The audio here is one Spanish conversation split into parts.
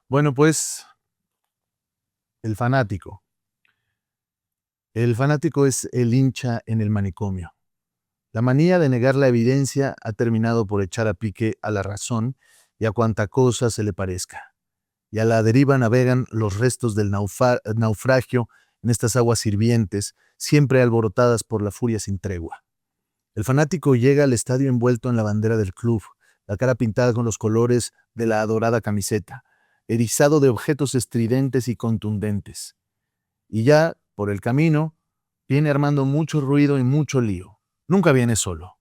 Bueno, pues el fanático. El fanático es el hincha en el manicomio. La manía de negar la evidencia ha terminado por echar a pique a la razón y a cuanta cosa se le parezca. Y a la deriva navegan los restos del naufragio en estas aguas hirvientes, siempre alborotadas por la furia sin tregua. El fanático llega al estadio envuelto en la bandera del club, la cara pintada con los colores de la adorada camiseta, erizado de objetos estridentes y contundentes. Y ya, por el camino, viene armando mucho ruido y mucho lío. Nunca viene solo.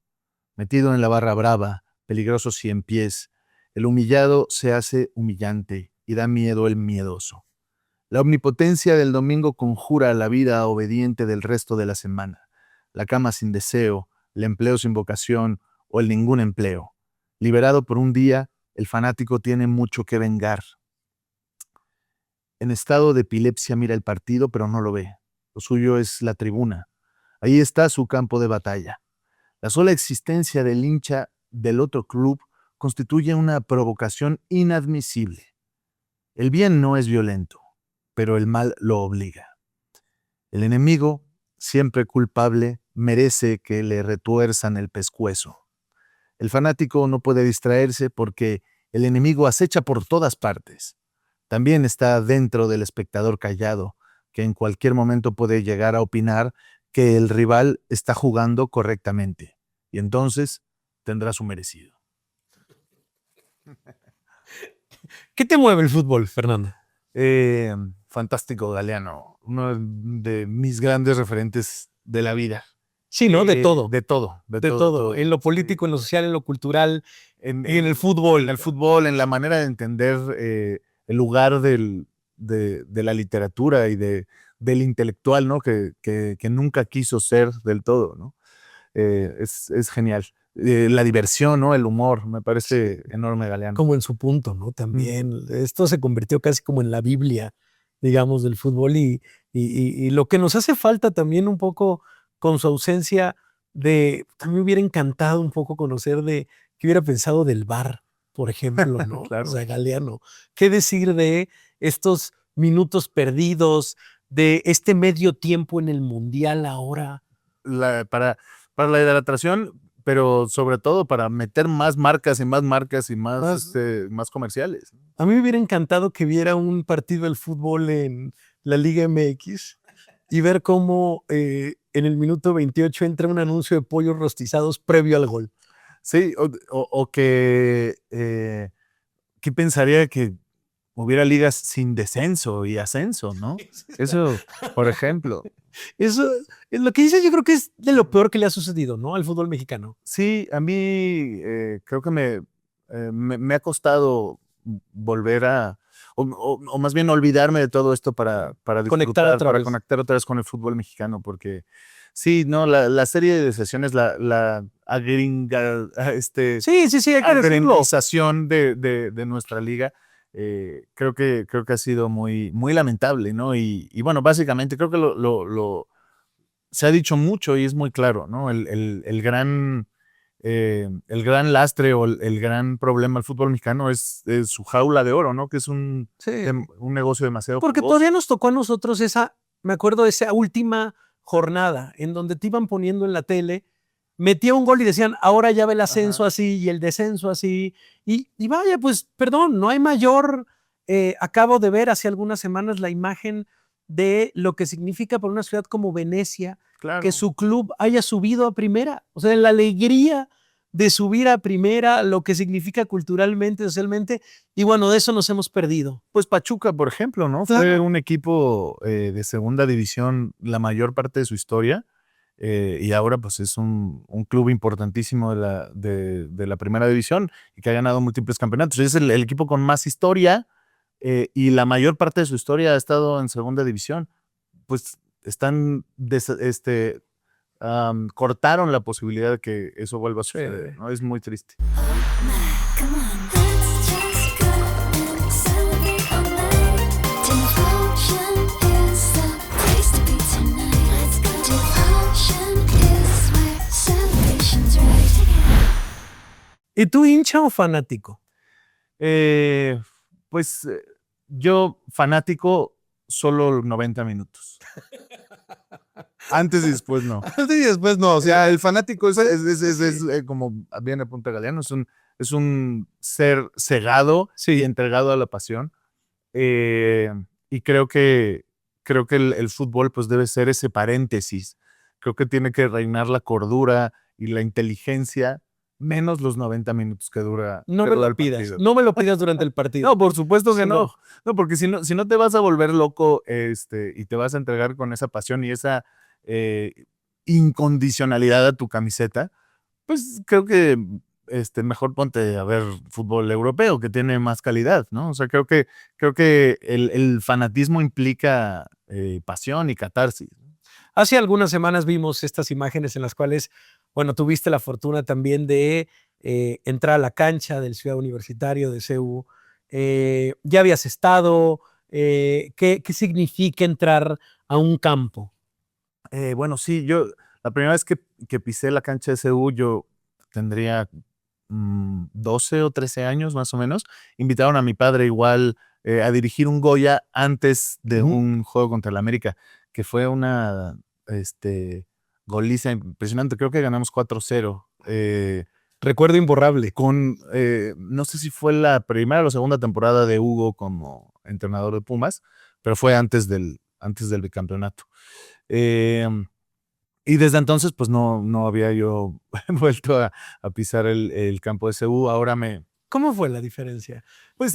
Metido en la barra brava, peligroso ciempiés, el humillado se hace humillante y da miedo el miedoso. La omnipotencia del domingo conjura la vida obediente del resto de la semana, la cama sin deseo, el empleo sin vocación o el ningún empleo. Liberado por un día, el fanático tiene mucho que vengar. En estado de epilepsia mira el partido, pero no lo ve. Lo suyo es la tribuna. Ahí está su campo de batalla. La sola existencia del hincha del otro club constituye una provocación inadmisible. El bien no es violento, pero el mal lo obliga. El enemigo, siempre culpable, merece que le retuerzan el pescuezo. El fanático no puede distraerse porque el enemigo acecha por todas partes. También está dentro del espectador callado, que en cualquier momento puede llegar a opinar que el rival está jugando correctamente, y entonces tendrá su merecido. ¿Qué te mueve el fútbol, Fernando? Fantástico Galeano, uno de mis grandes referentes de la vida. Sí, ¿no? De todo. De todo. De todo. En lo político, en lo social, en lo cultural, en el fútbol. En el fútbol, en la manera de entender el lugar de la literatura y del intelectual, ¿no? Que nunca quiso ser del todo, ¿no? Es genial. La diversión, ¿no? El humor, me parece enorme Galeano. Como en su punto, ¿no? También. Esto se convirtió casi como en la Biblia, digamos, del fútbol y lo que nos hace falta también un poco con su ausencia también me hubiera encantado un poco conocer qué hubiera pensado del VAR, por ejemplo, ¿no? Claro. O sea, Galeano. ¿Qué decir de estos minutos perdidos, de este medio tiempo en el Mundial ahora? Para la hidratación, pero sobre todo para meter más marcas y más más comerciales. A mí me hubiera encantado que viera un partido del fútbol en la Liga MX y ver cómo en el minuto 28 entra un anuncio de pollos rostizados previo al gol. Sí, o que ¿qué pensaría que hubiera ligas sin descenso y ascenso, ¿no? Eso, por ejemplo. Eso es lo que dices, yo creo que es de lo peor que le ha sucedido, ¿no? Al fútbol mexicano. Sí, a mí creo que me ha costado volver o más bien olvidarme de todo esto para Conectar disfrutar, para conectar otra vez con el fútbol mexicano, porque sí, no, la serie de sesiones, la Sí, hay que decirlo. agremización de nuestra liga, creo que ha sido muy, muy lamentable, ¿no? Y bueno, básicamente creo que se ha dicho mucho y es muy claro, ¿no? El gran lastre o el gran problema del fútbol mexicano es su jaula de oro, ¿no? Que es un negocio demasiado Porque jugoso. todavía nos tocó a nosotros me acuerdo de esa última jornada en donde te iban poniendo en la tele, metía un gol y decían, ahora ya ve el ascenso así y el descenso así. Y vaya, pues, perdón, no hay mayor. Acabo de ver hace algunas semanas la imagen de lo que significa para una ciudad como Venecia, Claro. que su club haya subido a primera. O sea, la alegría de subir a primera, lo que significa culturalmente, socialmente, y bueno, de eso nos hemos perdido. Pues Pachuca, por ejemplo, ¿no? Claro. Fue un equipo de segunda división la mayor parte de su historia y ahora pues es un club importantísimo de la primera división y que ha ganado múltiples campeonatos. Es el equipo con más historia y la mayor parte de su historia ha estado en segunda división. Pues están cortaron la posibilidad de que eso vuelva a suceder, ¿no? Es muy triste. Come on, let's just go and celebrate all night. Devotion is the place to be tonight. Let's go. Devotion is where celebration's right. ¿Y tú hincha o fanático? Pues yo fanático solo 90 minutos. Antes y después no. Antes y después no, o sea, el fanático es como viene Punta Galeano, Es un ser cegado y entregado a la pasión. Y creo que el fútbol pues debe ser ese paréntesis. Creo que tiene que reinar la cordura y la inteligencia, menos los 90 minutos que dura, No que me dura lo el pidas. partido. No me lo pidas durante el partido. No, por supuesto que Sí, no. No, porque si no te vas a volver loco y te vas a entregar con esa pasión y esa incondicionalidad a tu camiseta, pues creo que mejor ponte a ver fútbol europeo, que tiene más calidad, ¿no? O sea, creo que el fanatismo implica pasión y catarsis. Hace algunas semanas vimos estas imágenes en las cuales, bueno, tuviste la fortuna también de entrar a la cancha del Ciudad Universitario de CU. Ya habías estado. ¿Qué significa entrar a un campo? Bueno, sí, la primera vez que pisé la cancha de CU, yo tendría 12 o 13 años más o menos. Invitaron a mi padre igual a dirigir un Goya antes de un juego contra el América, que fue una goliza impresionante. Creo que ganamos 4-0. Recuerdo imborrable. No sé si fue la primera o la segunda temporada de Hugo como entrenador de Pumas, pero fue antes del bicampeonato. Y desde entonces, pues no había yo vuelto a pisar el campo de CU. Ahora ¿Cómo fue la diferencia? Pues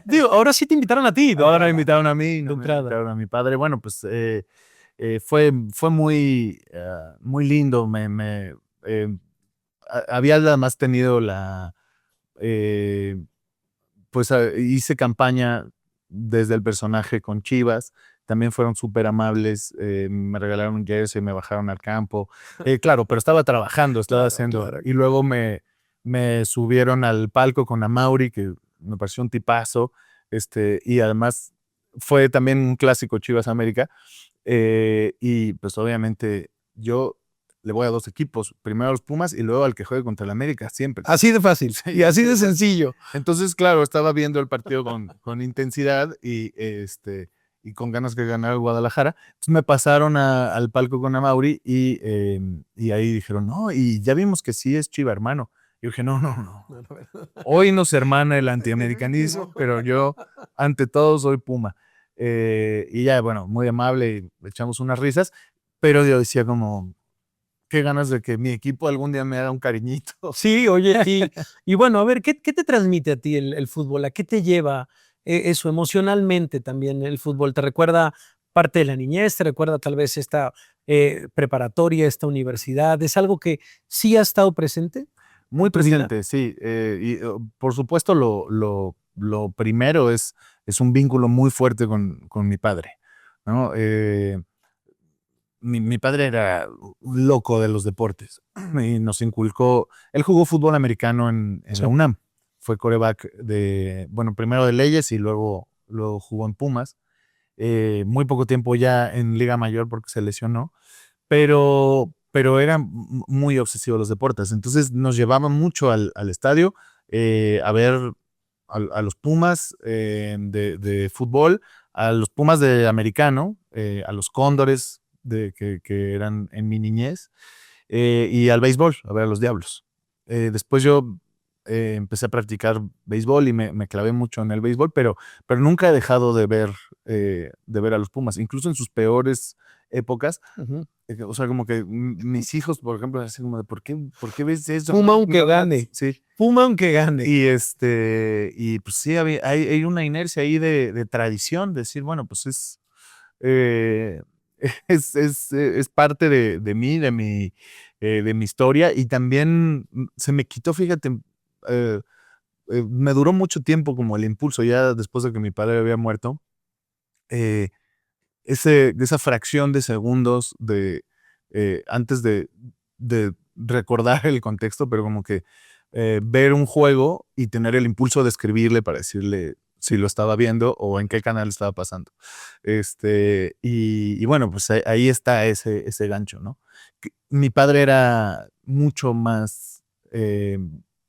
digo, ahora sí te invitaron a ti, ¿no? Ahora me invitaron a mí, De no me entrada. invitaron a mi padre. Bueno, pues fue muy lindo. Había además tenido pues hice campaña desde el personaje con Chivas. También fueron súper amables, me regalaron un jersey, me bajaron al campo. Claro, pero estaba trabajando, estaba haciendo. Claro. Y luego me subieron al palco con Amaury, que me pareció un tipazo. Y además fue también un clásico Chivas América. Y pues obviamente yo le voy a dos equipos, primero a los Pumas y luego al que juegue contra el América, siempre. Así de fácil y así de sencillo. Entonces, claro, estaba viendo el partido con intensidad y con ganas de ganar el Guadalajara. Entonces me pasaron al palco con Amaury y ahí dijeron, no, y ya vimos que sí es Chiva, hermano. Y yo dije, no. Hoy nos hermana el antiamericanismo, pero yo ante todo soy Puma. Y ya, bueno, muy amable y echamos unas risas, pero yo decía como, qué ganas de que mi equipo algún día me haga un cariñito. Sí, oye, y bueno, a ver, ¿qué te transmite a ti el fútbol? ¿A qué te lleva eso emocionalmente también el fútbol? ¿Te recuerda parte de la niñez? ¿Te recuerda tal vez esta preparatoria, esta universidad? ¿Es algo que sí ha estado presente? Muy ¿Tu vida? presente, sí. Por supuesto, lo primero es un vínculo muy fuerte con mi padre, ¿no? Mi padre era un loco de los deportes y nos inculcó. Él jugó fútbol americano en Sí. la UNAM. Fue quarterback primero de Leyes y luego jugó en Pumas. Muy poco tiempo ya en Liga Mayor porque se lesionó, pero era muy obsesivo de los deportes. Entonces nos llevaba mucho al estadio a ver a los Pumas de fútbol, a los Pumas de americano, a los Cóndores que eran en mi niñez, y al béisbol, a ver a los Diablos. Después yo empecé a practicar béisbol y me clavé mucho en el béisbol, pero nunca he dejado de ver a los Pumas, incluso en sus peores épocas. Ujú. O sea, como que mis hijos, por ejemplo, así como de, ¿por qué ves eso? Puma aunque gane. Sí. Puma aunque gane. Y pues sí, hay una inercia ahí de tradición, de decir, bueno, pues es parte de mí, de mi historia, y también se me quitó, fíjate, me duró mucho tiempo como el impulso, ya después de que mi padre había muerto, eh, esa fracción de segundos antes de recordar el contexto, pero como que ver un juego y tener el impulso de escribirle para decirle si lo estaba viendo o en qué canal estaba pasando. Y bueno, pues ahí está ese gancho, ¿no? Mi padre era mucho más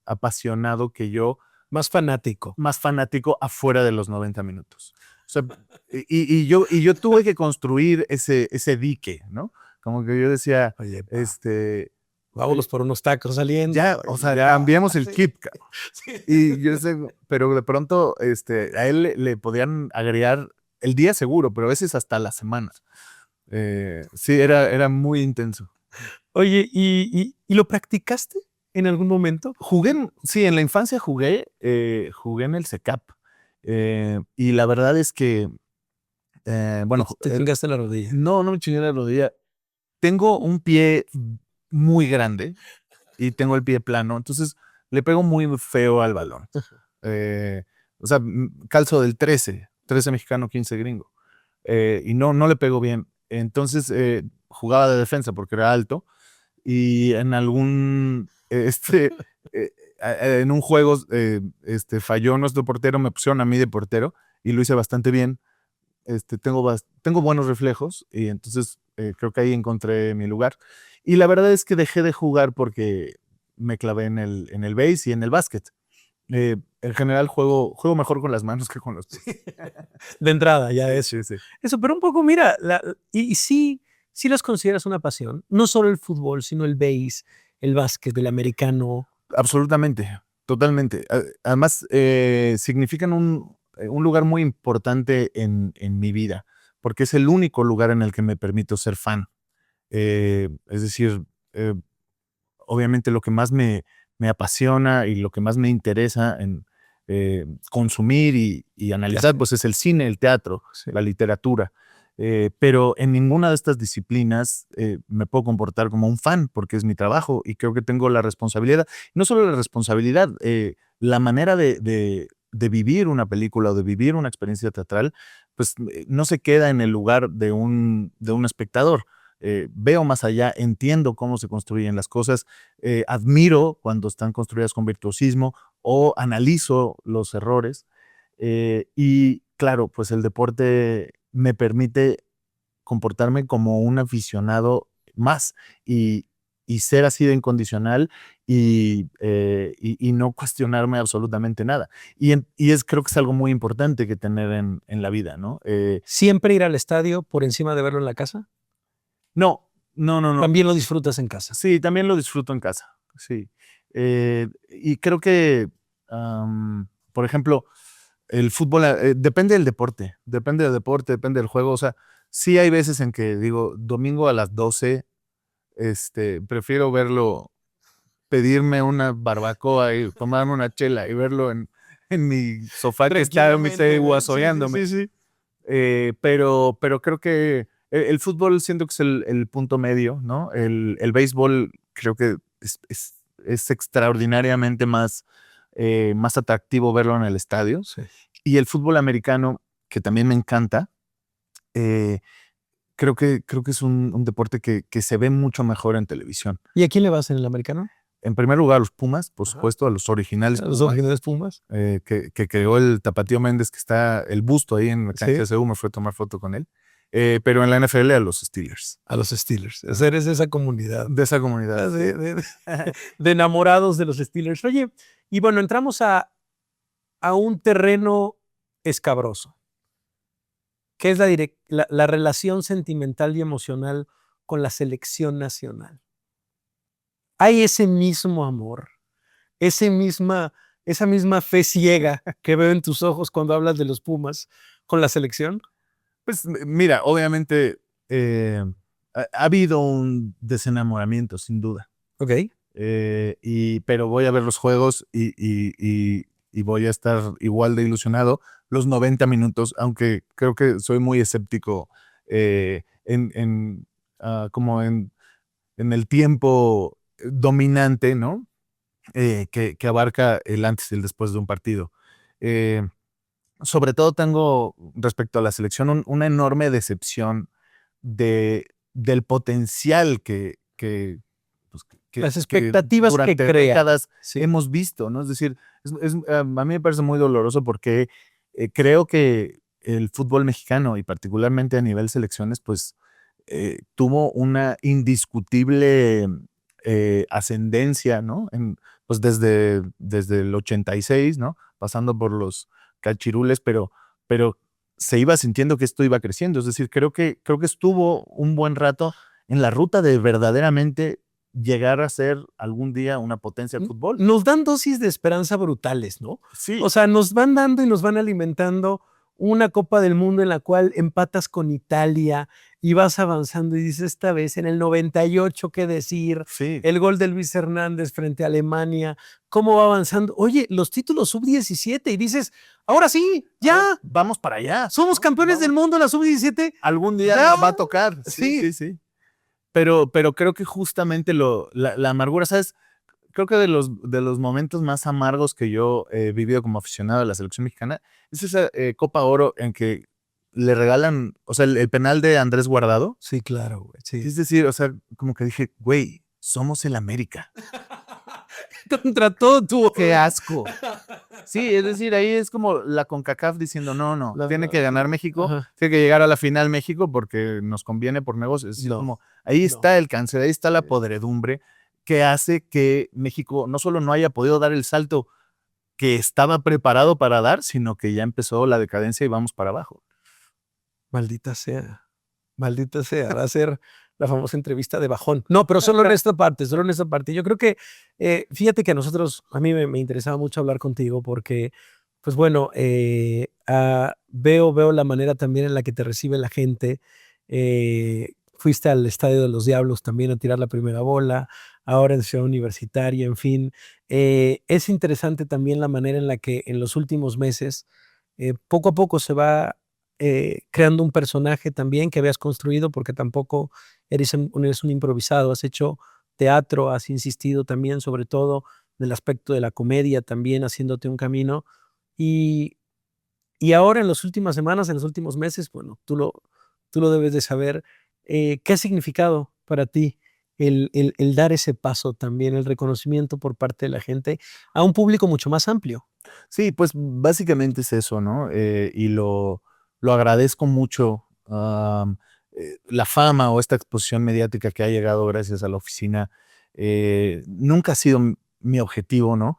apasionado que yo, Más fanático. más fanático afuera de los 90 minutos. O sea, y yo tuve que construir ese dique, ¿no? Como que yo decía, Oye, oye, vámonos por unos tacos saliendo. ya, o sea, cambiamos el chip, cabrón. Y yo sé, pero de pronto a él le podían agregar el día seguro, pero a veces hasta la semana. Sí, era muy intenso. Oye, ¿y lo practicaste en algún momento? Sí, en la infancia jugué en el CECAP. Y la verdad es que, bueno, Te chingaste la rodilla. no me chingué la rodilla. Tengo un pie muy grande y tengo el pie plano, entonces le pego muy feo al balón. O sea, calzo del 13 mexicano, 15 gringo. Y no le pego bien. Entonces jugaba de defensa porque era alto y en algún, en un juego falló nuestro portero, me pusieron a mí de portero y lo hice bastante bien. Tengo buenos reflejos y entonces creo que ahí encontré mi lugar. Y la verdad es que dejé de jugar porque me clavé en el base y en el básquet. En general juego mejor con las manos que con los pies. De entrada, ya eso. Sí, sí. Eso, pero un poco, mira, y sí las consideras una pasión. No solo el fútbol, sino el base, el básquet, el americano. Absolutamente, totalmente. Además, significan un lugar muy importante en mi vida, porque es el único lugar en el que me permito ser fan. Es decir, obviamente lo que más me apasiona y lo que más me interesa en consumir y analizar, pues es el cine, el teatro, la literatura. Pero en ninguna de estas disciplinas me puedo comportar como un fan, porque es mi trabajo y creo que tengo la responsabilidad, no solo la responsabilidad, la manera de vivir una película o de vivir una experiencia teatral, pues no se queda en el lugar de un espectador. Veo más allá, entiendo cómo se construyen las cosas, admiro cuando están construidas con virtuosismo o analizo los errores. Y claro, pues el deporte me permite comportarme como un aficionado más y ser así de incondicional y no cuestionarme absolutamente nada. Creo que es algo muy importante que tener en la vida, ¿no? ¿Siempre ir al estadio por encima de verlo en la casa? No. También lo disfrutas en casa. Sí, también lo disfruto en casa, sí. Y creo que, por ejemplo, el fútbol, depende del deporte, depende del juego. O sea, sí hay veces en que digo, domingo a las 12, prefiero verlo, pedirme una barbacoa y tomarme una chela y verlo en mi sofá que está me esté guasoreándome. Sí. Pero creo que el fútbol siento que es el punto medio, ¿no? El béisbol creo que es extraordinariamente más atractivo verlo en el estadio. Sí. Y el fútbol americano, que también me encanta, creo que es un deporte que se ve mucho mejor en televisión. ¿Y a quién le vas en el americano? En primer lugar, a los Pumas, por supuesto, a los originales ¿A los Pumas, originales Pumas? que creó el Tapatío Méndez, que está el busto ahí en la cancha de CU, me fue a tomar foto con él. Pero en la NFL a los Steelers. A los Steelers. O sea, eres de esa comunidad. De esa comunidad. De enamorados de los Steelers. Oye, y bueno, entramos a un terreno escabroso, que es la relación sentimental y emocional con la selección nacional. Hay ese mismo amor, esa misma fe ciega que veo en tus ojos cuando hablas de los Pumas con la selección. Pues mira, obviamente ha habido un desenamoramiento, sin duda. Ok. Pero voy a ver los juegos y voy a estar igual de ilusionado los 90 minutos, aunque creo que soy muy escéptico como en el tiempo dominante, ¿no? Que abarca el antes y el después de un partido. Sobre todo tengo, respecto a la selección, una enorme decepción del potencial pues, Las expectativas que durante crea. décadas Sí. hemos visto, ¿no? Es decir, a mí me parece muy doloroso porque creo que el fútbol mexicano, y particularmente a nivel selecciones, pues tuvo una indiscutible ascendencia, ¿no? Pues desde el 86, ¿no? Pasando por los cachirules, pero se iba sintiendo que esto iba creciendo. Es decir, creo que estuvo un buen rato en la ruta de verdaderamente llegar a ser algún día una potencia del fútbol. Nos dan dosis de esperanza brutales, ¿no? Sí. O sea, nos van dando y nos van alimentando una Copa del Mundo en la cual empatas con Italia y vas avanzando y dices, esta vez en el 98, ¿qué decir? Sí. El gol de Luis Hernández frente a Alemania, ¿cómo va avanzando? Oye, los títulos sub-17 y dices, ahora sí, ya, Vamos para allá. somos campeones del mundo en la sub-17. Algún día Ya. nos va a tocar. Sí. Pero creo que justamente la amargura, ¿sabes? Creo que de los momentos más amargos que yo he vivido como aficionado a la selección mexicana es esa Copa Oro en que le regalan, o sea, el penal de Andrés Guardado. Sí, claro, güey. Sí. Es decir, o sea, como que dije, güey, somos el América. Contra todo tuvo. ¡Qué asco! Sí, es decir, ahí es como la CONCACAF diciendo, no, tiene que ganar México, Ajá. tiene que llegar a la final México porque nos conviene por negocios. Es decir, No, como, ahí no. está el cáncer, ahí está la podredumbre que hace que México no solo no haya podido dar el salto que estaba preparado para dar, sino que ya empezó la decadencia y vamos para abajo. Maldita sea. Maldita sea. Va a ser la famosa entrevista de bajón. No, pero solo en esta parte, solo en esta parte. Yo creo que, fíjate que a mí me interesaba mucho hablar contigo porque, pues bueno, veo la manera también en la que te recibe la gente. Fuiste al Estadio de los Diablos también a tirar la primera bola, ahora en Ciudad Universitaria, en fin. Es interesante también la manera en la que en los últimos meses, poco a poco se va creando un personaje también que habías construido, porque tampoco eres un improvisado, has hecho teatro, has insistido también sobre todo en el aspecto de la comedia, también haciéndote un camino. Y, y ahora en las últimas semanas, en los últimos meses, bueno, tú lo debes de saber, ¿qué ha significado para ti el dar ese paso también, el reconocimiento por parte de la gente a un público mucho más amplio? Sí, pues básicamente es eso, ¿no? Y lo agradezco mucho. La fama o esta exposición mediática que ha llegado gracias a la oficina nunca ha sido mi objetivo, ¿no?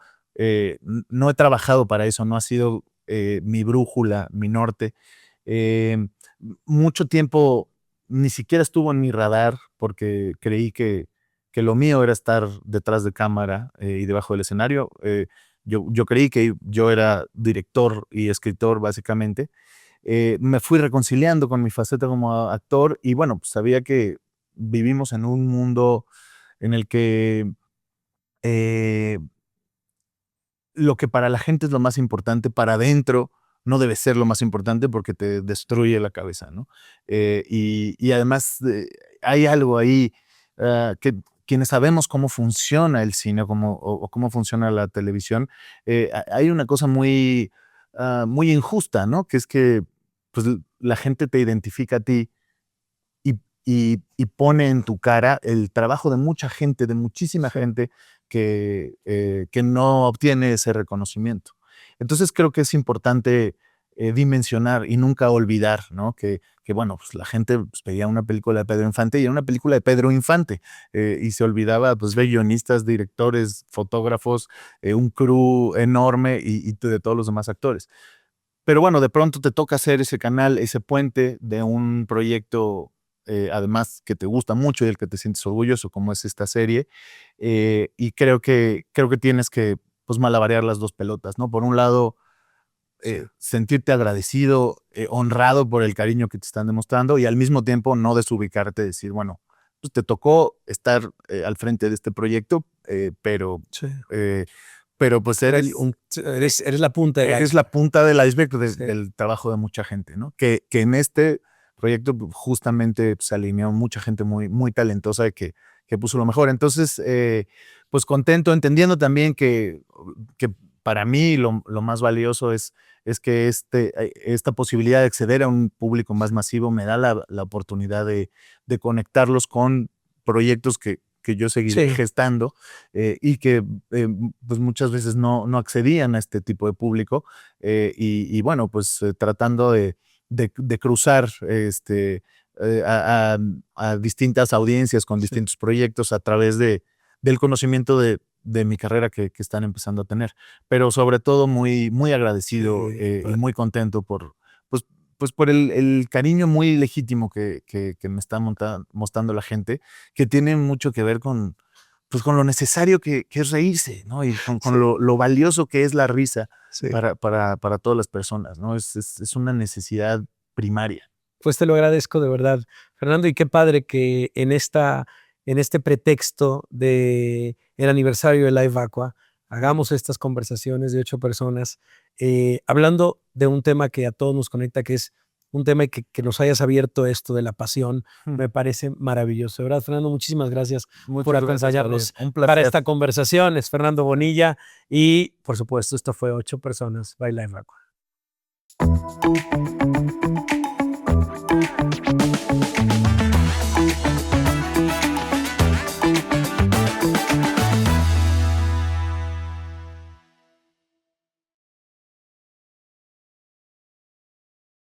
No he trabajado para eso, no ha sido mi brújula, mi norte. Mucho tiempo ni siquiera estuvo en mi radar porque creí que lo mío era estar detrás de cámara y debajo del escenario. Yo creí que yo era director y escritor, básicamente. Me fui reconciliando con mi faceta como actor y bueno, pues sabía que vivimos en un mundo en el que lo que para la gente es lo más importante, para adentro no debe ser lo más importante porque te destruye la cabeza, ¿no? Y además hay algo ahí que quienes sabemos cómo funciona el cine o cómo funciona la televisión, hay una cosa muy injusta, ¿no? Que es que pues, la gente te identifica a ti y pone en tu cara el trabajo de mucha gente, de muchísima gente que no obtiene ese reconocimiento. Entonces creo que es importante dimensionar y nunca olvidar, ¿no? Que bueno, pues la gente pues, veía una película de Pedro Infante y era una película de Pedro Infante y se olvidaba pues ver guionistas, directores, fotógrafos, un crew enorme y de todos los demás actores. Pero bueno, de pronto te toca hacer ese canal, ese puente de un proyecto además que te gusta mucho y del que te sientes orgulloso, como es esta serie, y creo que tienes que pues malabarear las dos pelotas, ¿no? Por un lado, sentirte agradecido, honrado por el cariño que te están demostrando y al mismo tiempo no desubicarte, decir, bueno, pues te tocó estar al frente de este proyecto, pero pues Eres la punta del eres iceberg. la punta del iceberg Sí. del trabajo de mucha gente, ¿no? Que en este proyecto justamente se alineó mucha gente muy, muy talentosa que puso lo mejor. Entonces, pues contento, entendiendo también que para mí lo más valioso es que esta posibilidad de acceder a un público más masivo me da la oportunidad de conectarlos con proyectos que yo seguiré Sí. gestando y que pues muchas veces no accedían a este tipo de público y bueno, pues tratando de cruzar a distintas audiencias con distintos proyectos a través del conocimiento de mi carrera que están empezando a tener. Pero sobre todo muy, muy agradecido Sí, y muy contento pues por el cariño muy legítimo que me está mostrando la gente, que tiene mucho que ver con lo necesario que es reírse, ¿no? Y con Sí. lo valioso que es la risa Sí. para todas las personas, ¿no? Es una necesidad primaria. Pues te lo agradezco de verdad, Fernando, y qué padre que en este pretexto de el aniversario de Live Aqua hagamos estas conversaciones de 8 personas, hablando de un tema que a todos nos conecta, que es un tema que nos hayas abierto esto de la pasión, me parece maravilloso. De verdad, Fernando, muchísimas gracias por Muchas gracias, acompañarnos Carlos. Un para placer. esta conversación. Es Fernando Bonilla y, por supuesto, esto fue 8 personas by Live Aqua.